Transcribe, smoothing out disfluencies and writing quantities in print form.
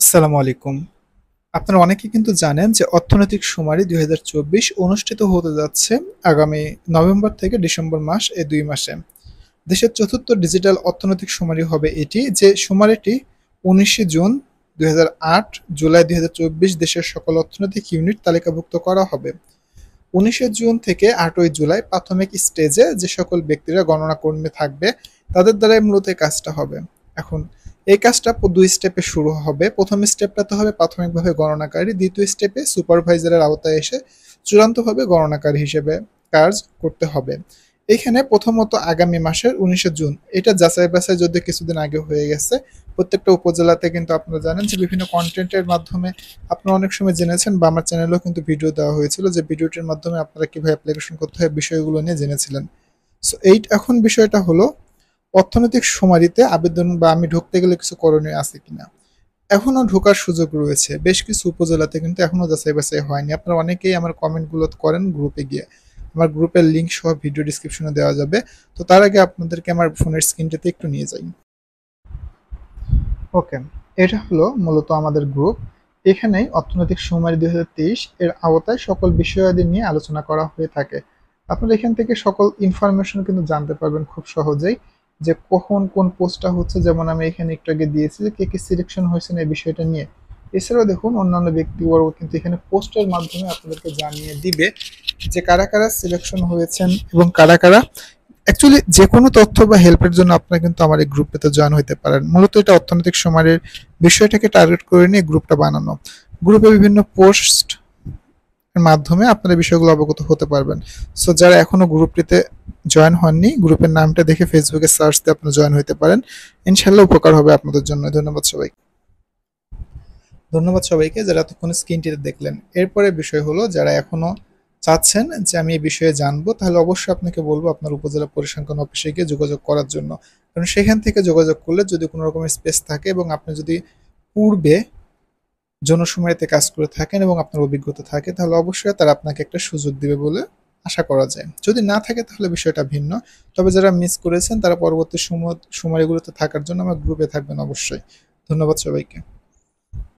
আসসালামু আলাইকুম। আপনারা অনেকেই কিন্তু জানেন যে অর্থনৈতিক শুমারি ২০২৪ অনুষ্ঠিত হতে যাচ্ছে আগামী নভেম্বর থেকে ডিসেম্বর মাস এই ২ মাসে। দেশের ৪র্থ ডিজিটাল অর্থনৈতিক শুমারি হবে এটি, যে শুমারিটি ১৯শে জুন ২০০৮, জুলাই ২০২৪ দেশের সকল অর্থনৈতিক ইউনিট তালিকাভুক্ত করা হবে। ১৯শে জুন থেকে ৮ই জুলাই প্রাথমিক স্টেজে যে সকল ব্যক্তিরা গণনা কর্মী থাকবে তাদের দ্বারাই মূলত এই কাজটা হবে। এখন এই কাজটা ২ স্টেপে শুরু হবে। ১ম স্টেপটাতে হবে প্রাথমিকভাবে গণনাকারী, দ্বিতীয় স্টেপে সুপারভাইজারের আওতায় এসে চূড়ান্তভাবে গণনাকারী হিসেবে কাজ করতে হবে। এইখানে প্রথমত আগামী মাসের ১৯শে জুন, এটা যাচাই বাছাই যদিও কিছুদিন আগে হয়ে গেছে। প্রত্যেকটা উপজেলাতে কিন্তু আপনারা জানেন যে বিভিন্ন কন্টেন্টের মাধ্যমে আপনারা অনেক সময় জেনেছেন, বা আমার চ্যানেলেও কিন্তু ভিডিও দেওয়া হয়েছিল যে ভিডিওটির মাধ্যমে আপনারা কিভাবে অ্যাপ্লিকেশন করতে হয় বিষয়গুলো নিয়ে জেনেছিলেন। সো এখন বিষয়টা হলো অর্থনৈতিক শুমারিতে আবেদন বা আমি ঢুকতে গেলে কিছু করণীয় আছে কিনা। এখনো ঢোকার সুযোগ রয়েছে, বেশ কিছু উপজেলাতে কিন্তু এখনো যাচাই বাছাই হয়নি। আপনারা অনেকেই আমার কমেন্টগুলো করেন গ্রুপে গিয়ে। আমার গ্রুপের লিঙ্ক সহ ভিডিও ডিসক্রিপশনে দেওয়া যাবে। তো তার আগে আপনাদেরকে আমার ফোনের স্ক্রিনটাতে একটু নিয়ে যাই। ওকে, এটা হলো মূলত আমাদের গ্রুপ। এখানেই অর্থনৈতিক শুমারি ২০২৩ এর আওতায় সকল বিষয়াদি নিয়ে আলোচনা করা হয়ে থাকে। আপনারা এখান থেকে সকল ইনফরমেশন কিন্তু জানতে পারবেন খুব সহজেই, যে কখন কোন পোস্টটা হচ্ছে। যেমন আমি এখানে একটু আগে দিয়েছি যে কে সিলেকশন হয়েছেন এই বিষয়টা নিয়ে। এছাড়াও দেখুন অন্যান্য ব্যক্তিবর্গ কিন্তু এখানে পোস্টের মাধ্যমে আপনাদেরকে জানিয়ে দিবে যে কারা কারা সিলেকশন হয়েছেন এবং কারা কারা অ্যাকচুয়ালি যে কোনো তথ্য বা হেল্পের জন্য আপনারা কিন্তু আমার এই গ্রুপটাতে জয়েন হতে পারেন। মূলত এটা অর্থনৈতিক শুমারির বিষয়টাকে টার্গেট করে নিয়ে গ্রুপটা বানানো। গ্রুপে বিভিন্ন পোস্ট এর মাধ্যমে আপনারা বিষয়গুলো অবগত হতে পারবেন। সো যারা এখনো গ্রুপটিতে জয়েন হননি, গ্রুপের নামটা দেখে ফেসবুকে সার্চ দিয়ে আপনারা জয়েন হতে পারেন। ইনশাল্লাহ উপকার হবে আপনাদের জন্য। ধন্যবাদ সবাইকে যারা এতক্ষণ স্ক্রিনটিতে দেখলেন। এরপরে বিষয় হলো, যারা এখনো চাচ্ছেন যে আমি এই বিষয়ে জানবো, তাহলে অবশ্যই আপনাকে বলবো আপনার উপজেলা পরিসংখ্যান অফিসে গিয়ে যোগাযোগ করার জন্য। কারণ সেখান থেকে যোগাযোগ করলে যদি কোনো রকমের স্পেস থাকে এবং আপনি যদি পূর্বে জনশুমারিতে কাজ করে থাকেন এবং আপনার অভিজ্ঞতা থাকে, তাহলে অবশ্যই তারা আপনাকে একটা সুযোগ দিবে বলে আশা করা যায়। যদি না থাকে তাহলে বিষয়টা ভিন্ন। তবে যারা মিস করেছেন তারা পরবর্তী শুমারিগুলোতে থাকার জন্য আমার গ্রুপে থাকবেন অবশ্যই। ধন্যবাদ সবাইকে।